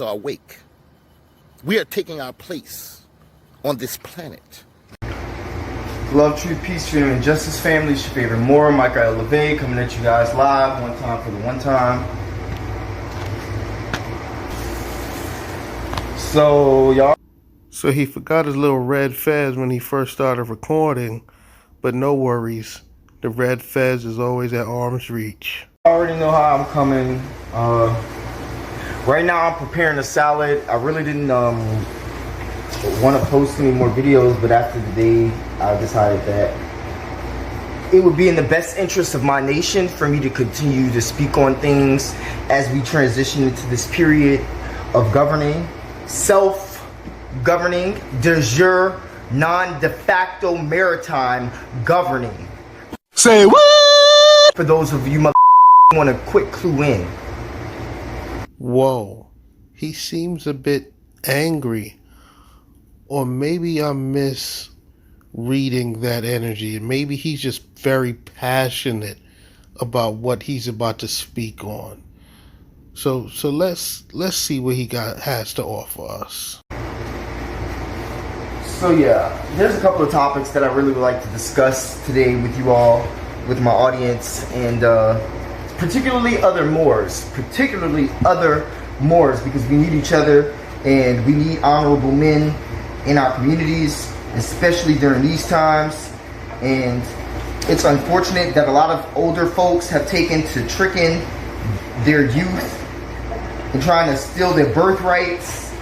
Americans are awake. We are taking our place on this planet. Love, truth, peace, freedom, and justice, family. It's your favorite Moor, Michael LeVay, coming at you guys live. One time for the one time. So, y'all. So he forgot his little red fez when he first started recording, but no worries. The red fez is always at arm's reach. I already know how I'm coming. Right now I'm preparing a salad. I really didn't want to post any more videos, but after the day I decided that it would be in the best interest of my nation for me to continue to speak on things as we transition into this period of governing, self-governing, de jure, non-de facto maritime governing. Say what? For those of you want a quick clue in. Whoa, he seems a bit angry. Or maybe I'm misreading that energy. Maybe he's just very passionate about what he's about to speak on. So let's see what he has to offer us. So yeah, there's a couple of topics that I really would like to discuss today with you all, with my audience, and particularly other Moors, because we need each other and we need honorable men in our communities, especially during these times. And it's unfortunate that a lot of older folks have taken to tricking their youth and trying to steal their birthrights.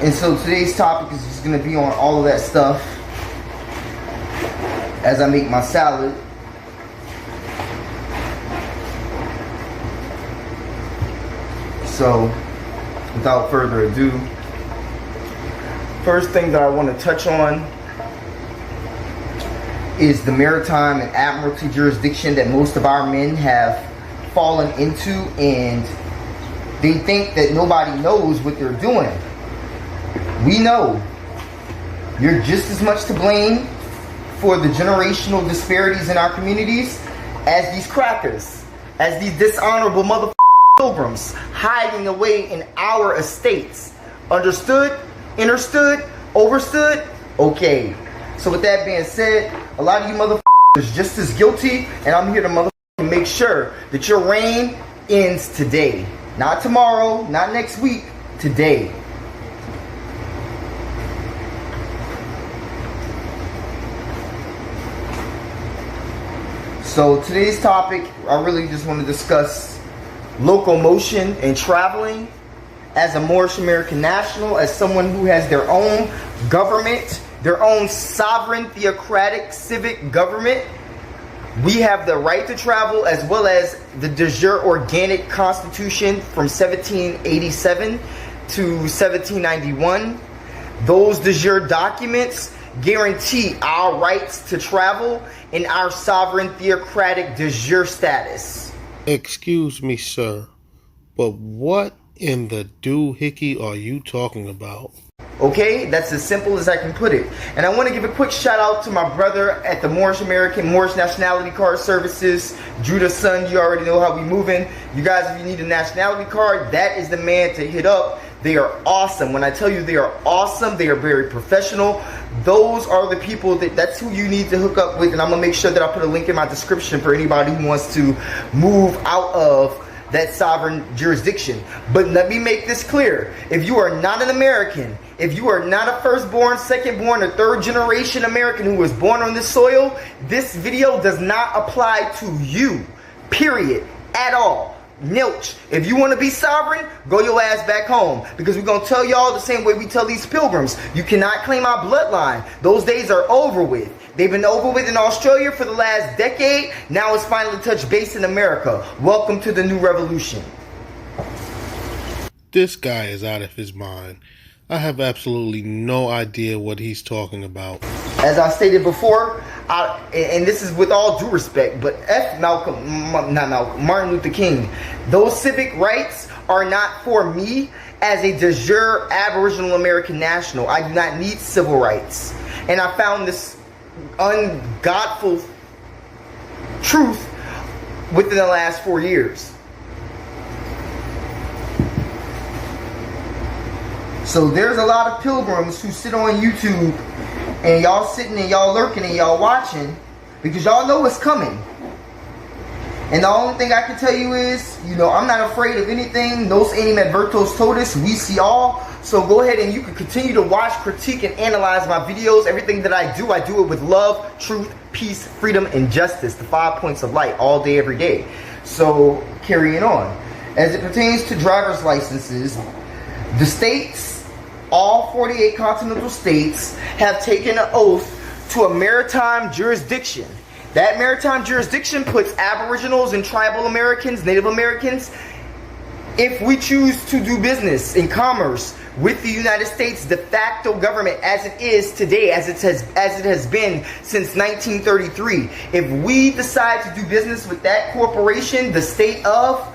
And so today's topic is just going to be on all of that stuff as I make my salad. So, without further ado, first thing that I want to touch on is the maritime and admiralty jurisdiction that most of our men have fallen into, and they think that nobody knows what they're doing. We know. You're just as much to blame for the generational disparities in our communities as these crackers, as these dishonorable motherfuckers. Pilgrims hiding away in our estates. Understood? Understood? Overstood? Okay. So with that being said, a lot of you motherfuckers is just as guilty, and I'm here to motherfucking make sure that your reign ends today. Not tomorrow, not next week, today. So today's topic, I really just want to discuss locomotion and traveling as a Moorish American national, as someone who has their own government, their own sovereign, theocratic, civic government. We have the right to travel, as well as the de jure organic constitution from 1787 to 1791. Those de jure documents guarantee our rights to travel and our sovereign theocratic de jure status. Excuse me, sir, but what in the doohickey are you talking about? Okay, that's as simple as I can put it. And I want to give a quick shout out to my brother at the Moorish Nationality Card Services, Jure's son. You already know how we moving. You guys, if you need a nationality card, that is the man to hit up. They are awesome. When I tell you they are awesome, they are very professional. Those are the people that's who you need to hook up with. And I'm going to make sure that I put a link in my description for anybody who wants to move out of that sovereign jurisdiction. But let me make this clear. If you are not an American, if you are not a firstborn, secondborn, or third generation American who was born on this soil, this video does not apply to you. Period. At all. Nilch. If you want to be sovereign, go your ass back home. Because we're going to tell y'all the same way we tell these pilgrims. You cannot claim our bloodline. Those days are over with. They've been over with in Australia for the last decade. Now it's finally touched base in America. Welcome to the new revolution. This guy is out of his mind. I have absolutely no idea what he's talking about. As I stated before, and this is with all due respect, but Martin Luther King, those civic rights are not for me as a de jure Aboriginal American national. I do not need civil rights. And I found this ungodful truth within the last 4 years. So there's a lot of pilgrims who sit on YouTube and y'all sitting and y'all lurking and y'all watching because y'all know what's coming. And the only thing I can tell you is, you know, I'm not afraid of anything. Nos animadvertos totus, we see all. So go ahead and you can continue to watch, critique, and analyze my videos. Everything that I do it with love, truth, peace, freedom, and justice. The 5 points of light all day, every day. So carrying on. As it pertains to driver's licenses, the states, all 48 continental states, have taken an oath to a maritime jurisdiction. That maritime jurisdiction puts Aboriginals and tribal Americans, Native Americans, if we choose to do business in commerce with the United States de facto government as it is today, as it has been since 1933, if we decide to do business with that corporation, the state of,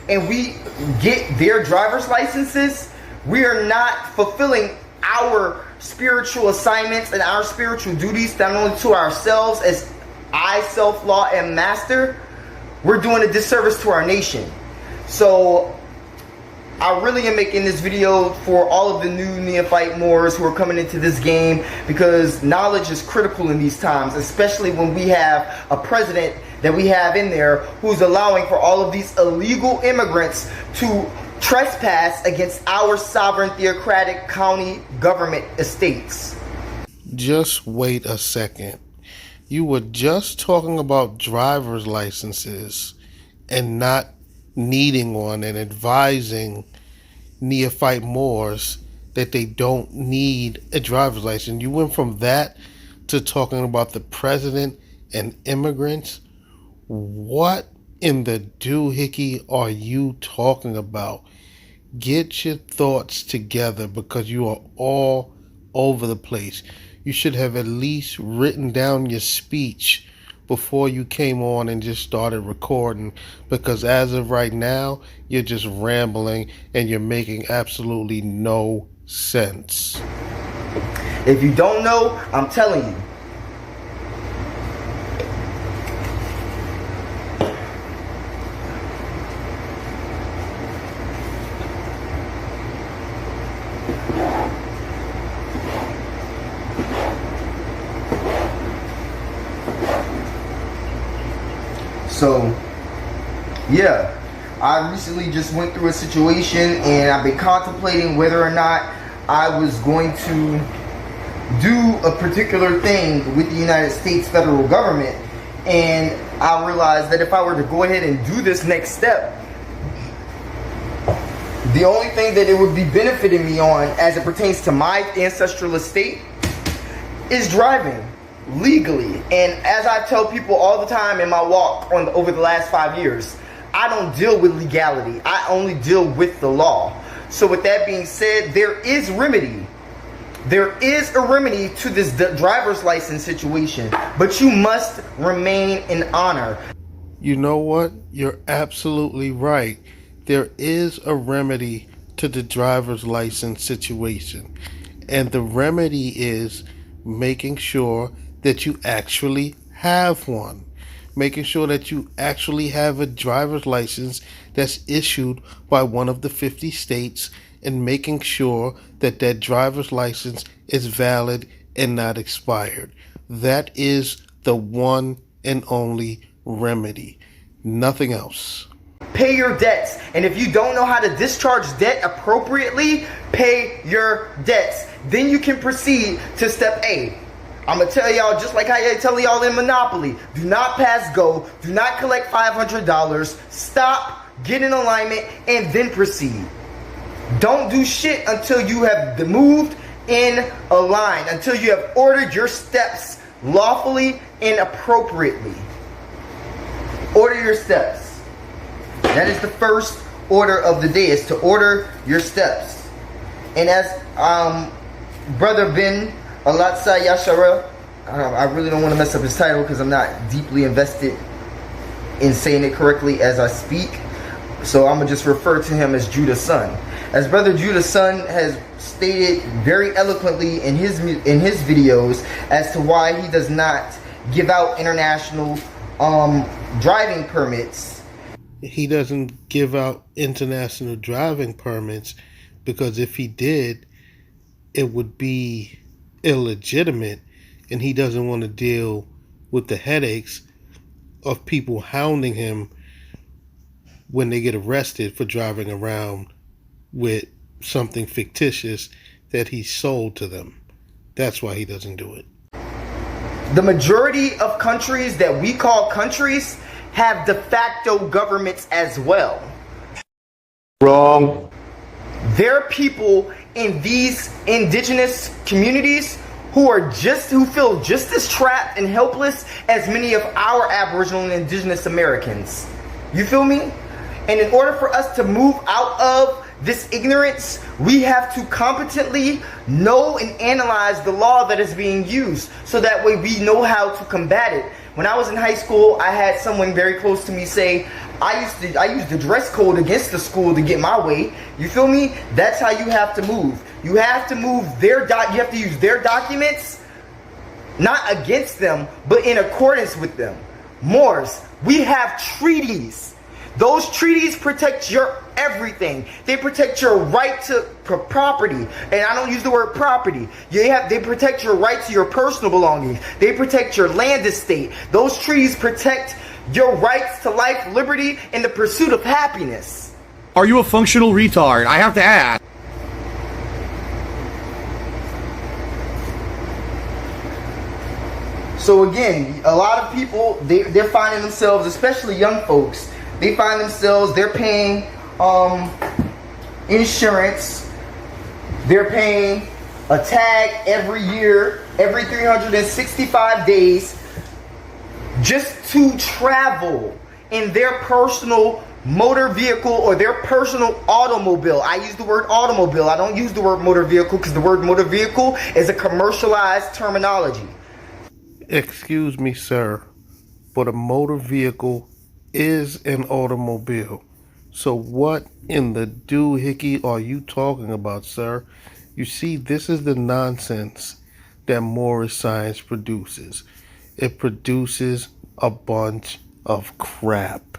and we get their driver's licenses, we are not fulfilling our spiritual assignments and our spiritual duties, not only to ourselves as I, self-law, and master, we're doing a disservice to our nation. So I really am making this video for all of the new neophyte Moors who are coming into this game, because knowledge is critical in these times, especially when we have a president that we have in there who's allowing for all of these illegal immigrants to trespass against our sovereign theocratic county government estates. Just wait a second. You were just talking about driver's licenses and not needing one, and advising neophyte Moors that they don't need a driver's license. You went from that to talking about the president and immigrants. What in the doohickey are you talking about? Get your thoughts together, because you are all over the place. You should have at least written down your speech before you came on and just started recording, because as of right now, you're just rambling and you're making absolutely no sense. If you don't know, I'm telling you. So, yeah, I recently just went through a situation, and I've been contemplating whether or not I was going to do a particular thing with the United States federal government. And I realized that if I were to go ahead and do this next step, the only thing that it would be benefiting me on as it pertains to my ancestral estate is driving legally. And as I tell people all the time in my walk over the last 5 years, I don't deal with legality. I only deal with the law. So with that being said, there is remedy. There is a remedy to this driver's license situation, but you must remain in honor. You know what? You're absolutely right. There is a remedy to the driver's license situation. And the remedy is making sure that you actually have one. Making sure that you actually have a driver's license that's issued by one of the 50 states, and making sure that that driver's license is valid and not expired. That is the one and only remedy. Nothing else. Pay your debts. And if you don't know how to discharge debt appropriately, pay your debts. Then you can proceed to step A. I'm going to tell y'all, just like how I tell y'all in Monopoly, do not pass go, do not collect $500, stop, get in alignment, and then proceed. Don't do shit until you have moved in a line, until you have ordered your steps lawfully and appropriately. Order your steps. That is the first order of the day, is to order your steps. And as Brother Ben Alatsa Yashara, I really don't want to mess up his title because I'm not deeply invested in saying it correctly as I speak. So I'm going to just refer to him as Judah's son. As Brother Judah's son has stated very eloquently in his videos as to why he does not give out international driving permits. He doesn't give out international driving permits because if he did, it would be illegitimate, and he doesn't want to deal with the headaches of people hounding him when they get arrested for driving around with something fictitious that he sold to them. That's why he doesn't do it. The majority of countries that we call countries have de facto governments as well. Wrong. There are people in these indigenous communities who feel just as trapped and helpless as many of our Aboriginal and Indigenous Americans. You feel me? And in order for us to move out of this ignorance, we have to competently know and analyze the law that is being used, so that way we know how to combat it. When I was in high school, I had someone very close to me say, I used the dress code against the school to get my way. You feel me? That's how you have to move. You have to move you have to use their documents, not against them, but in accordance with them. Moors, we have treaties. Those treaties protect your everything. They protect your right to property. And I don't use the word property. They protect your right to your personal belongings. They protect your land estate. Those treaties protect your rights to life, liberty, and the pursuit of happiness. Are you a functional retard? I have to ask. So again, a lot of people, they're finding themselves, especially young folks, they find themselves, they're paying insurance, they're paying a tag every year, every 365 days, just to travel in their personal motor vehicle or their personal automobile. I use the word automobile. I don't use the word motor vehicle because the word motor vehicle is a commercialized terminology. Excuse me, sir, but a motor vehicle is an automobile. So what in the doohickey are you talking about, sir? You see, this is the nonsense that Moorish science produces. It produces a bunch of crap.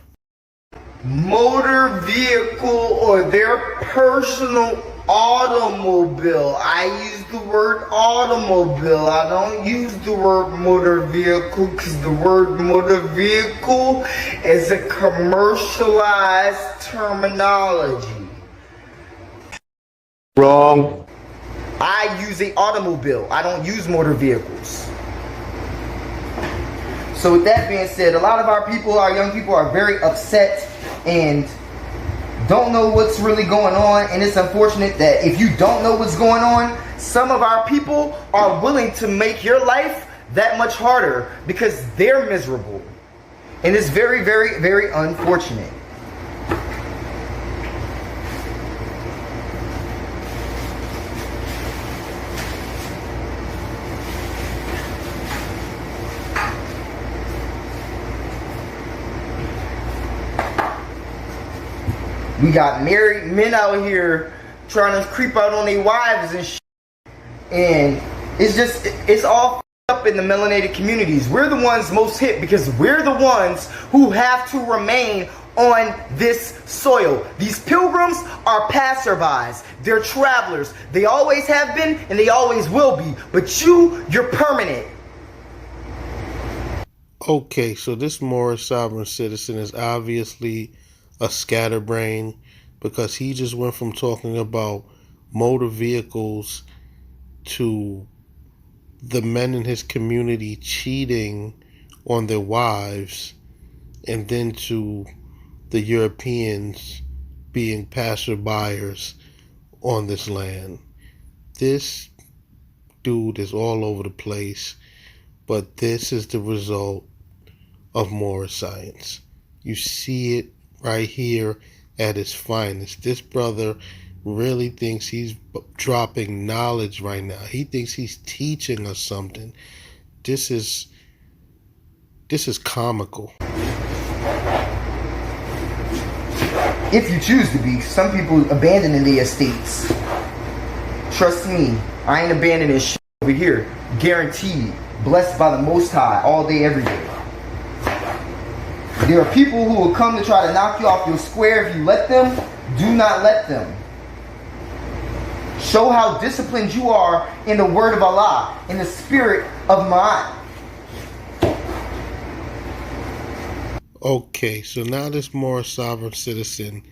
Motor vehicle or their personal automobile. I use the word automobile. I don't use the word motor vehicle because the word motor vehicle is a commercialized terminology. Wrong. I use an automobile. I don't use motor vehicles. So with that being said, a lot of our young people are very upset and don't know what's really going on. And it's unfortunate that if you don't know what's going on, some of our people are willing to make your life that much harder because they're miserable. And it's very, very, very unfortunate. We got married men out here trying to creep out on their wives and shit. And it's all up in the melanated communities. We're the ones most hit because we're the ones who have to remain on this soil. These pilgrims are passerbys. They're travelers. They always have been and they always will be. But you're permanent. Okay, so this Moorish sovereign citizen is obviously a scatterbrain because he just went from talking about motor vehicles to the men in his community cheating on their wives, and then to the Europeans being passerbyers on this land. This dude is all over the place, but this is the result of Moorish science. You see it right here at its finest. This brother really thinks he's dropping knowledge right now. He thinks he's teaching us something. This is comical. If you choose to be. Some people abandoning their estates. Trust me, I ain't abandoning shit over here. Guaranteed. Blessed by the Most High all day, every day. There are people who will come to try to knock you off your square if you let them. Do not let them. Show how disciplined you are in the word of Allah, in the spirit of Ma'at. Okay, so now this Moorish sovereign citizen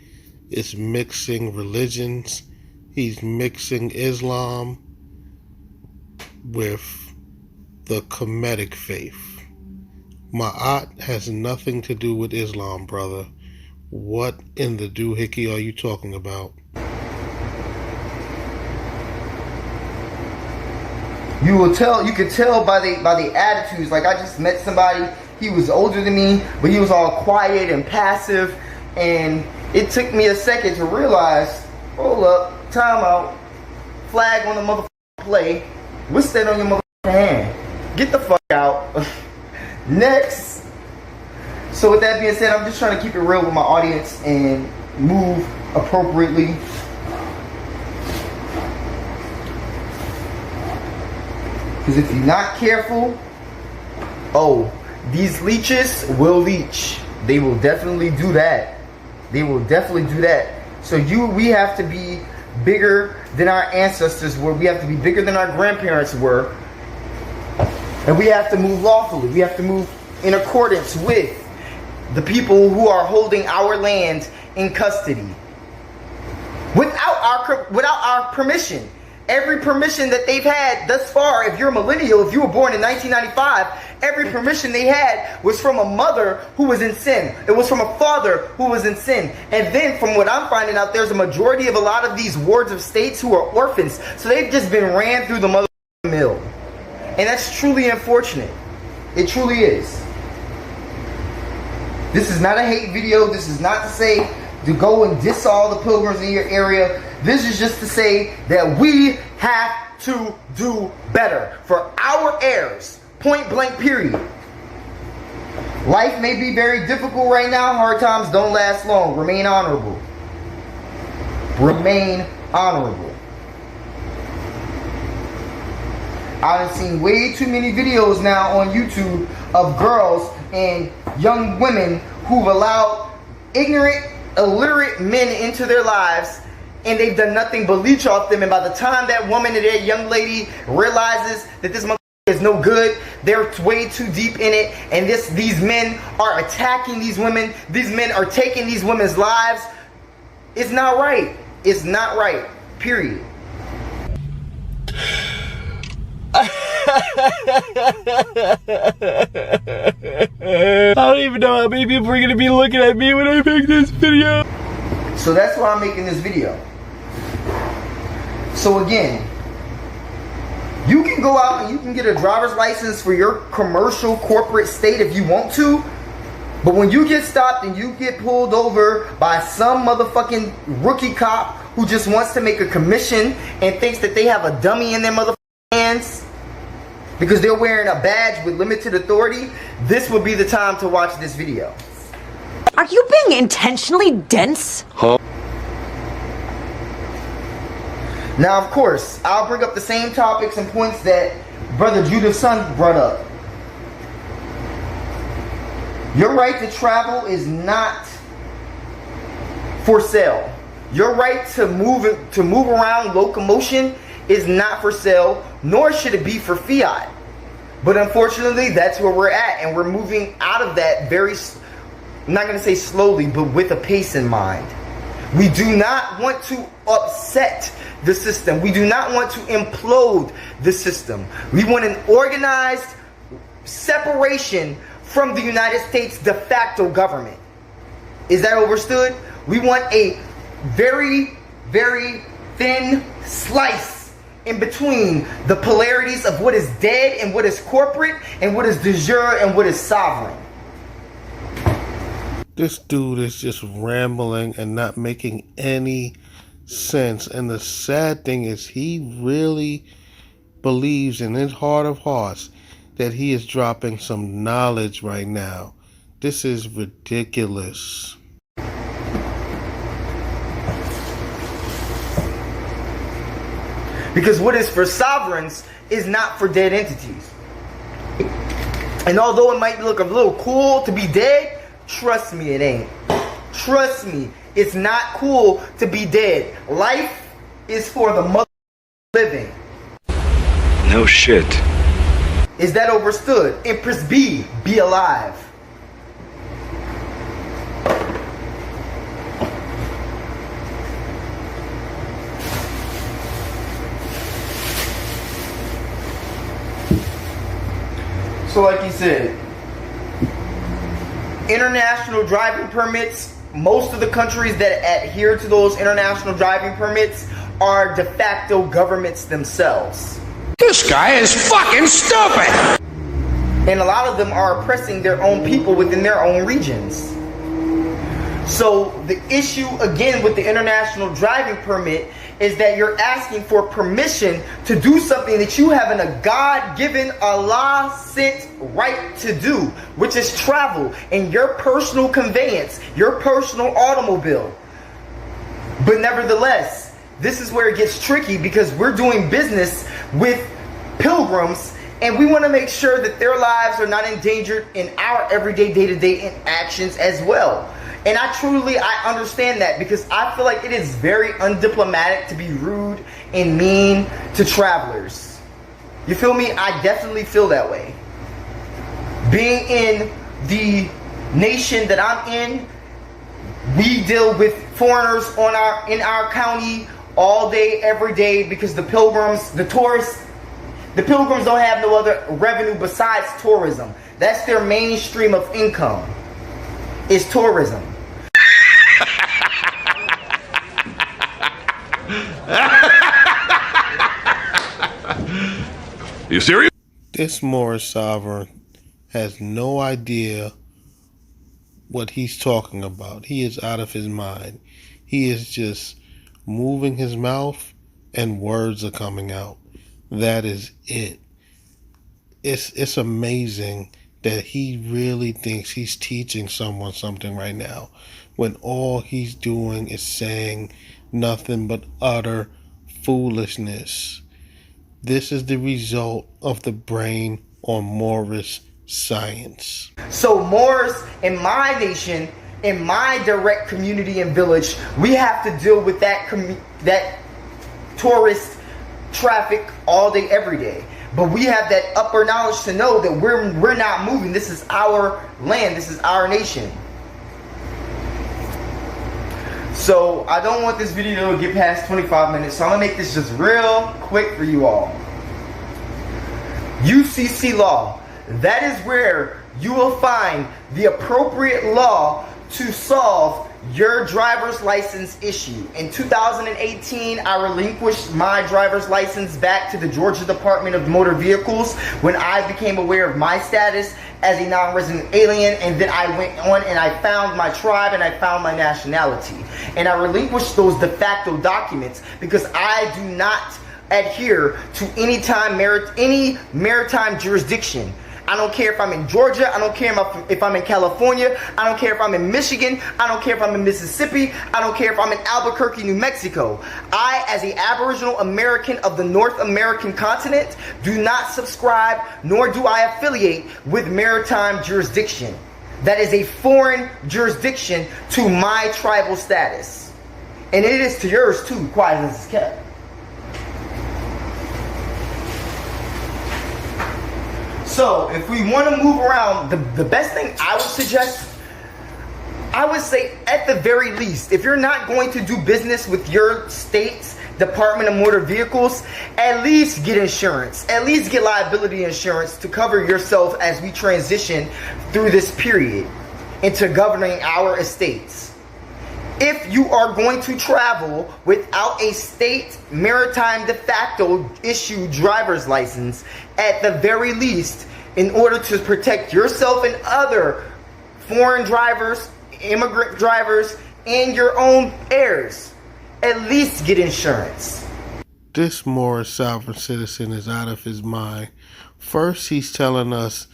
is mixing religions. He's mixing Islam with the Kemetic faith. Ma'at has nothing to do with Islam, brother. What in the doohickey are you talking about? You could tell by the attitudes. Like, I just met somebody, he was older than me, but he was all quiet and passive, and it took me a second to realize, hold up, time out, flag on the motherfucking play, what's that on your motherfucking hand? Get the fuck out. Next. So with that being said, I'm just trying to keep it real with my audience and move appropriately. Because if you're not careful, oh, these leeches will leech. They will definitely do that. They will definitely do that. So we have to be bigger than our ancestors were. We have to be bigger than our grandparents were. And we have to move lawfully. We have to move in accordance with the people who are holding our land in custody. Without our permission. Every permission that they've had thus far, if you're a millennial, if you were born in 1995, every permission they had was from a mother who was in sin. It was from a father who was in sin. And then from what I'm finding out, there's a majority of a lot of these wards of states who are orphans. So they've just been ran through the mother mill. And that's truly unfortunate. It truly is. This is not a hate video. This is not to say to go and diss all the pilgrims in your area. This is just to say that we have to do better for our heirs. Point blank, period. Life may be very difficult right now. Hard times don't last long. Remain honorable. Remain honorable. I've seen way too many videos now on YouTube of girls and young women who've allowed ignorant, illiterate men into their lives, and they've done nothing but leech off them. And by the time that woman or that young lady realizes that this motherfucker is no good, they're way too deep in it, and these men are attacking these women. These men are taking these women's lives. It's not right. It's not right. Period. I don't even know how many people are going to be looking at me when I make this video. So that's why I'm making this video. So again, you can go out and you can get a driver's license for your commercial corporate state if you want to. But when you get stopped and you get pulled over by some motherfucking rookie cop who just wants to make a commission and thinks that they have a dummy in their motherfucking hands because they're wearing a badge with limited authority, this would be the time to watch this video. Are you being intentionally dense? Huh? Now, of course, I'll bring up the same topics and points that Brother Judah's son brought up. Your right to travel is not for sale. Your right to move around, locomotion, is not for sale, nor should it be for fiat. But unfortunately, that's where we're at, and we're moving out of that very, I'm not going to say slowly, but with a pace in mind. We do not want to upset the system. We do not want to implode the system. We want an organized separation from the United States de facto government. Is that understood? We want a very, very thin slice in between the polarities of what is dead and what is corporate and what is de jure and what is sovereign. This dude is just rambling and not making any sense. And the sad thing is he really believes in his heart of hearts that he is dropping some knowledge right now. This is ridiculous. Because what is for sovereigns is not for dead entities. And although it might look a little cool to be dead, trust me, it ain't. Trust me, it's not cool to be dead. Life is for the mother living. No shit. Is that overstood? Empress B, be alive. So like you said, international driving permits, most of the countries that adhere to those international driving permits are de facto governments themselves. This guy is fucking stupid! And a lot of them are oppressing their own people within their own regions. So the issue again with the international driving permit is that you're asking for permission to do something that you have a God-given, Allah-sent right to do, which is travel in your personal conveyance, your personal automobile. But nevertheless, this is where it gets tricky because we're doing business with pilgrims and we want to make sure that their lives are not endangered in our everyday day-to-day actions as well. And I understand that because I feel like it is very undiplomatic to be rude and mean to travelers. You feel me? I definitely feel that way. Being in the nation that I'm in, we deal with foreigners in our county all day, every day because the pilgrims don't have no other revenue besides tourism. That's their main stream of income, is tourism. You serious? This Moorish sovereign has no idea what he's talking about. He is out of his mind. He is just moving his mouth and words are coming out. That is it. It's amazing that he really thinks he's teaching someone something right now when all he's doing is saying nothing but utter foolishness. This is the result of the brain on Moorish science. So Moors in my nation, in my direct community and village, we have to deal with that tourist traffic all day, every day. But we have that upper knowledge to know that we're not moving. This is our land. This is our nation. So I don't want this video to get past 25 minutes. So I'm going to make this just real quick for you all. UCC law. That is where you will find the appropriate law to solve your driver's license issue. In 2018, I relinquished my driver's license back to the Georgia Department of Motor Vehicles when I became aware of my status as a non-resident alien, and then I went on and I found my tribe and I found my nationality. And I relinquished those de facto documents because I do not adhere to any maritime jurisdiction. I don't care if I'm in Georgia. I don't care if I'm in California. I don't care if I'm in Michigan. I don't care if I'm in Mississippi. I don't care if I'm in Albuquerque, New Mexico. I, as an Aboriginal American of the North American continent, do not subscribe nor do I affiliate with maritime jurisdiction. That is a foreign jurisdiction to my tribal status. And it is to yours too, quiet as it's kept. So, if we want to move around, the best thing I would suggest, I would say at the very least, if you're not going to do business with your state's Department of Motor Vehicles, at least get insurance. At least get liability insurance to cover yourself as we transition through this period into governing our estates. If you are going to travel without a state maritime de facto issued driver's license, at the very least, in order to protect yourself and other foreign drivers, immigrant drivers, and your own heirs, at least get insurance. This Moorish sovereign citizen is out of his mind. First, he's telling us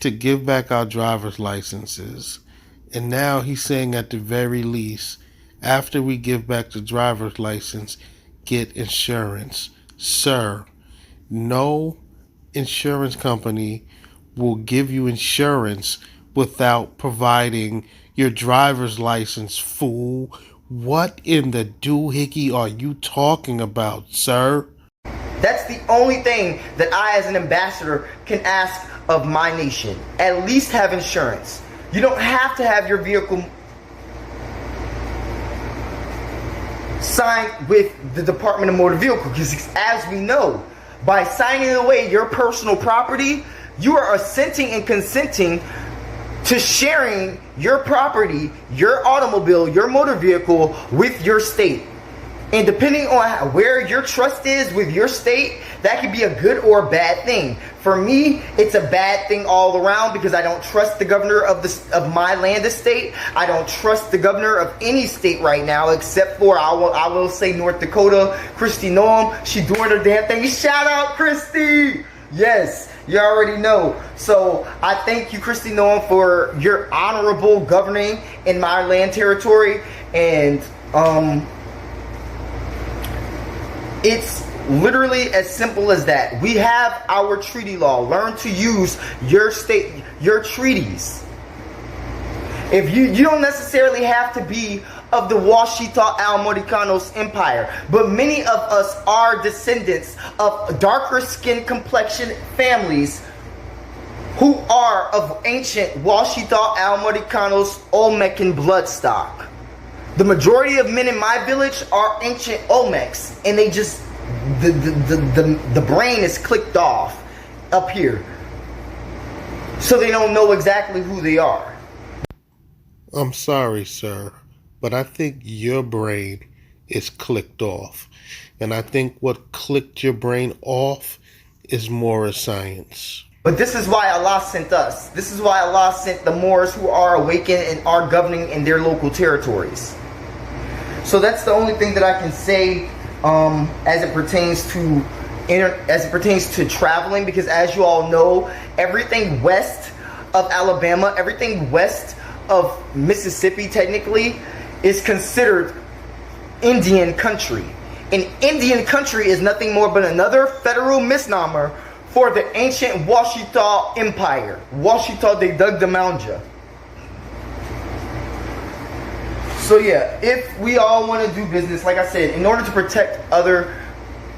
to give back our driver's licenses. And now he's saying at the very least, after we give back the driver's license, get insurance. Sir, no insurance company will give you insurance without providing your driver's license, fool. What in the doohickey are you talking about, sir? That's the only thing that I, as an ambassador, can ask of my nation. At least have insurance. You don't have to have your vehicle signed with the Department of Motor Vehicle, because as we know, by signing away your personal property, you are assenting and consenting to sharing your property, your automobile, your motor vehicle with your state. And depending on where your trust is with your state, that could be a good or a bad thing. For me, it's a bad thing all around, because I don't trust the governor of my land estate. I don't trust the governor of any state right now, except for, I will say, North Dakota. Christy Noam, she doing her damn thing. Shout out, Christy! Yes, you already know. So I thank you, Christy Noam, for your honorable governing in my land territory. And it's literally as simple as that. We have our treaty law. Learn to use your state, your treaties. If you don't necessarily have to be of the Washita Almoricanos Empire, but many of us are descendants of darker skin complexion families who are of ancient Washita Almoricanos Olmecan bloodstock. The majority of men in my village are ancient Olmecs, and they just, the brain is clicked off up here, so they don't know exactly who they are. I'm sorry, sir, but I think your brain is clicked off. And I think what clicked your brain off is Moorish science. But this is why Allah sent us. This is why Allah sent the Moors, who are awakened and are governing in their local territories. So that's the only thing that I can say as it pertains to traveling, because as you all know, everything west of Alabama, everything west of Mississippi technically is considered Indian country. And Indian country is nothing more but another federal misnomer for the ancient Washita Empire, Washita de Dugdamanja. So yeah, if we all want to do business, like I said, in order to protect other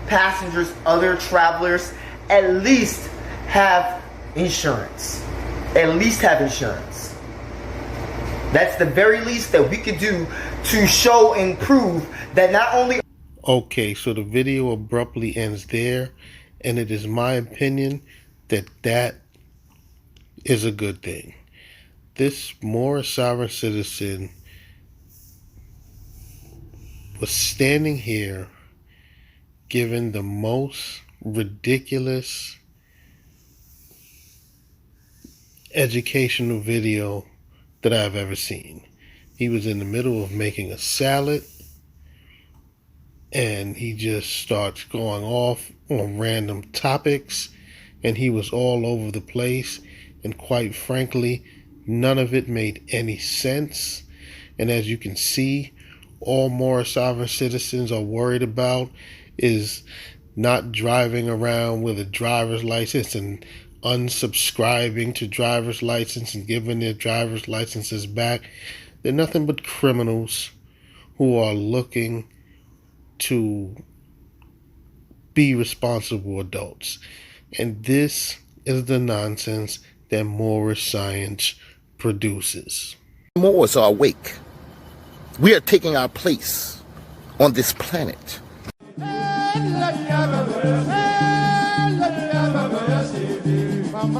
passengers, other travelers, at least have insurance. At least have insurance. That's the very least that we could do to show and prove that not only... Okay, so the video abruptly ends there, and it is my opinion that that is a good thing. This Moorish sovereign citizen was standing here giving the most ridiculous educational video that I've ever seen. He was in the middle of making a salad, and he just starts going off on random topics, and he was all over the place, and quite frankly, none of it made any sense. And as you can see, all Moorish sovereign citizens are worried about is not driving around with a driver's license and unsubscribing to driver's license and giving their driver's licenses back. They're nothing but criminals who are looking to be responsible adults. And this is the nonsense that Moorish science produces. Moors are awake. We are taking our place on this planet. From